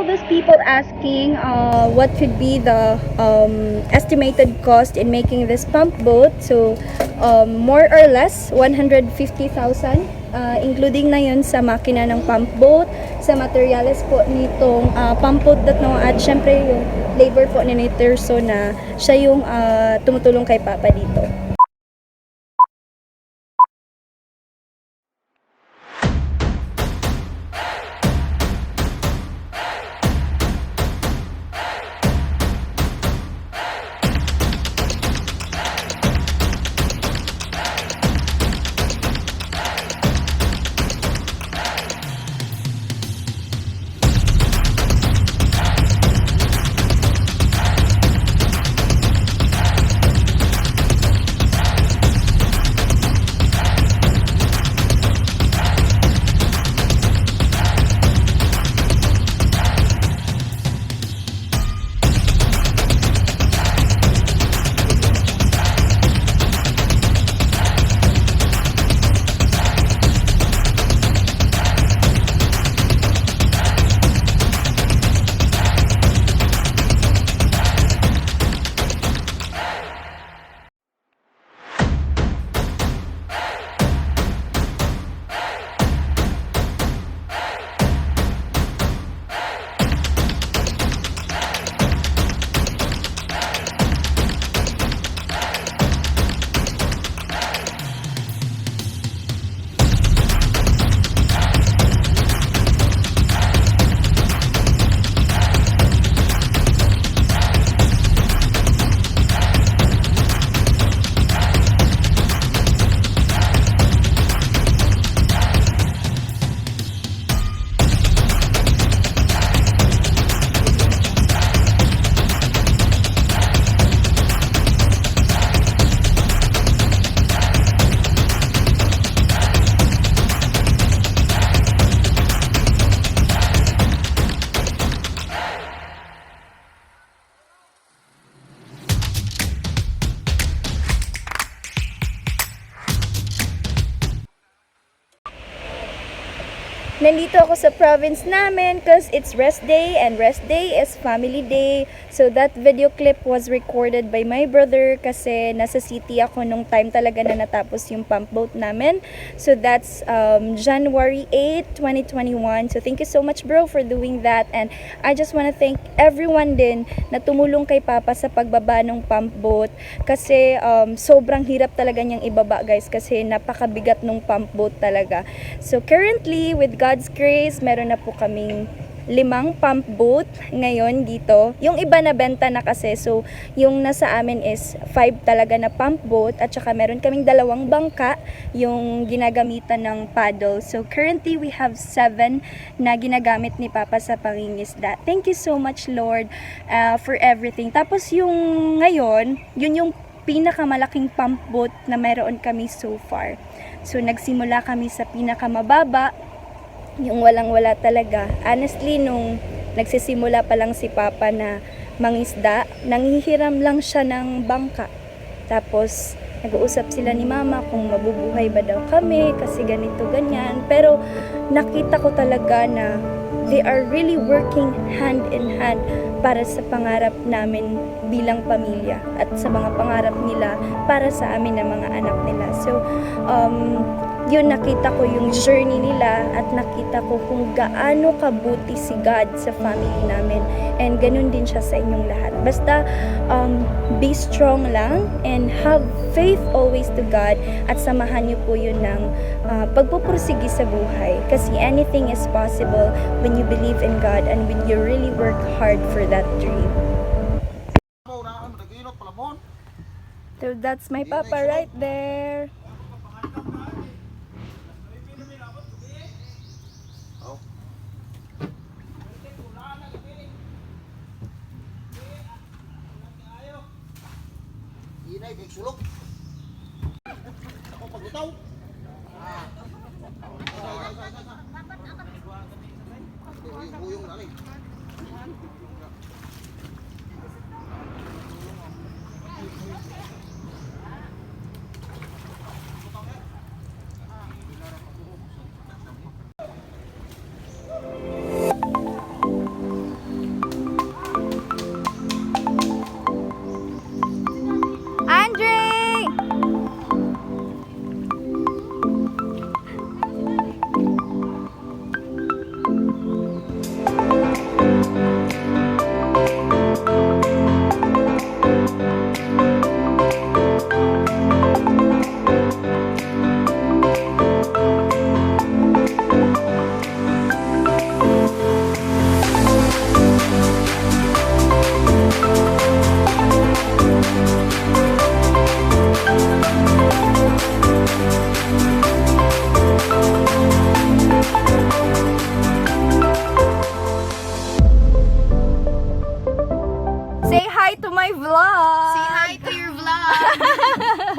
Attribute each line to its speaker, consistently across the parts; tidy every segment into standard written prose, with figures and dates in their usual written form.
Speaker 1: all those people asking what could be the estimated cost in making this pump boat, so more or less 150,000, including na yun sa makina ng pump boat, sa materials po nitong pump boat at syempre yung labor po ni Terso na siya yung tumutulong kay Papa dito. Nandito ako sa province namin because it's rest day and rest day is family day. So that video clip was recorded by my brother kasi nasa city ako nung time talaga na natapos yung pump boat namin. So that's January 8, 2021. So thank you so much bro for doing that, and I just want to thank everyone din na tumulong kay Papa sa pagbaba ng pump boat kasi sobrang hirap talaga niyang ibaba guys kasi napakabigat ng pump boat talaga. So currently with God's grace, meron na po kaming 5 pump boat ngayon dito. Yung iba na benta na kasi, so yung nasa amin is 5 talaga na pump boat at saka meron kaming 2 bangka yung ginagamitan ng paddle. So currently we have 7 na ginagamit ni Papa sa pangingisda. Thank you so much Lord for everything. Tapos yung ngayon, yun yung pinakamalaking pump boat na meron kami so far. So nagsimula kami sa pinakamababa, yung walang-wala talaga. Honestly, nung nagsisimula pa lang si Papa na mangisda, nanghihiram lang siya ng bangka. Tapos, nag-uusap sila ni Mama kung mabubuhay ba daw kami kasi ganito, ganyan. Pero, nakita ko talaga na they are really working hand in hand para sa pangarap namin bilang pamilya at sa mga pangarap nila para sa amin na mga anak nila. So, yun, nakita ko yung journey nila at nakita ko kung gaano kabuti si God sa family namin, and ganun din siya sa inyong lahat. Basta be strong lang and have faith always to God at samahan niyo po yun ng pagpupursigi sa buhay kasi anything is possible when you believe in God and when you really work hard for that dream. So that's my Papa right there.
Speaker 2: Inay kay sulok. Ako paglutaw. Buyong na ni.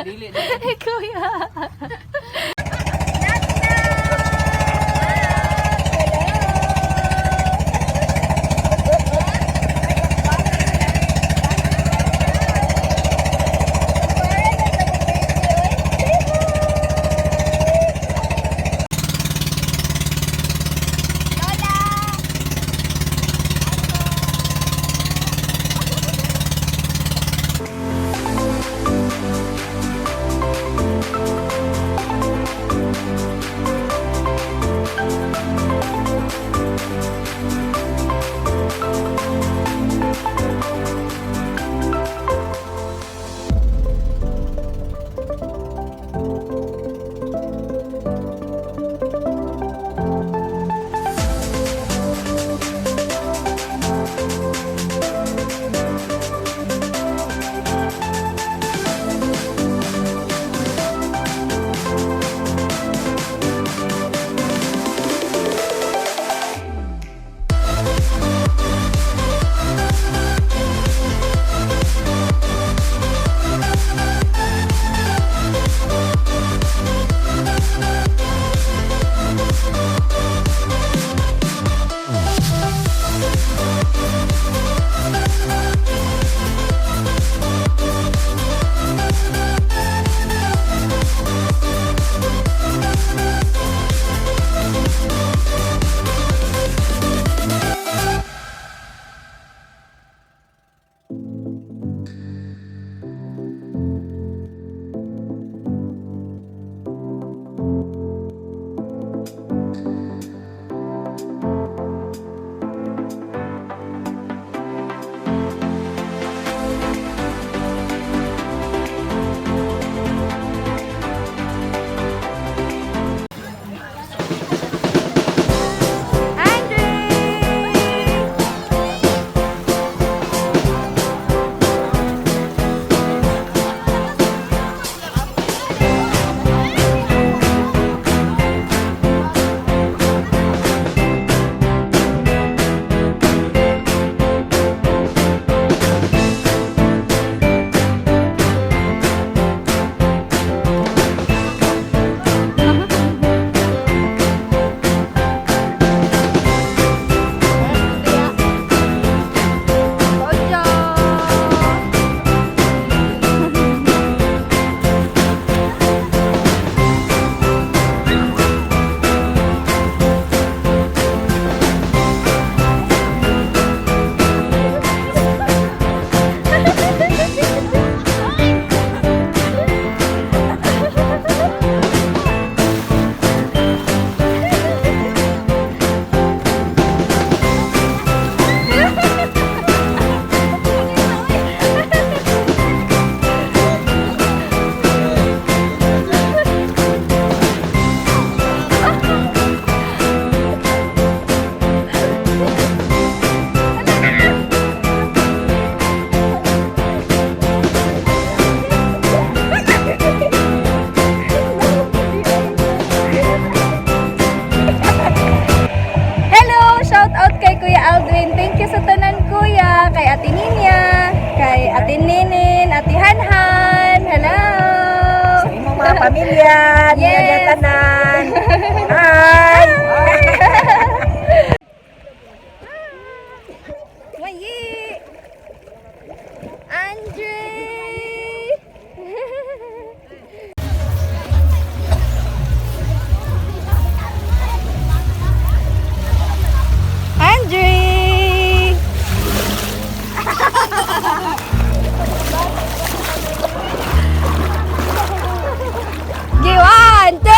Speaker 3: Dili.
Speaker 1: Kuya.
Speaker 4: pamilya,
Speaker 1: Yes.
Speaker 4: nagatanan. Hi!
Speaker 1: Mayi! Andre! Andre! Okay, 1, 2,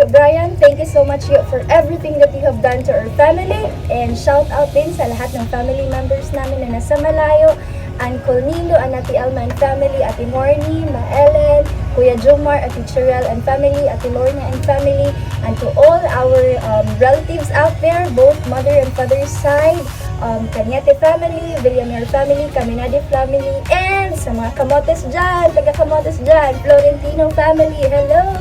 Speaker 1: Brian, thank you so much for everything that you have done to our family. And shout out din sa lahat ng family members namin na nasa malayo. Uncle Nino, Ate Alma and family, Ate Morny, Ma Ellen, Kuya Jomar, Ate Cherelle and family, Ate Lorna and family, and to all our relatives out there, both mother and father's side, Cañete family, Villanueva family, Caminade family, and sa mga kamotes dyan, taga-kamotes dyan, Florentino family, hello!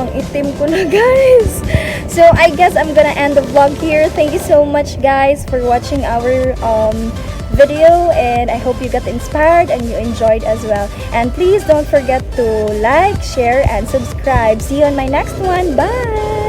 Speaker 1: Ang itim ko na, guys. So I guess I'm gonna end the vlog here. Thank you so much, guys, for watching our video, and I hope you got inspired and you enjoyed as well. And please don't forget to like, share, and subscribe. See you on my next one. Bye.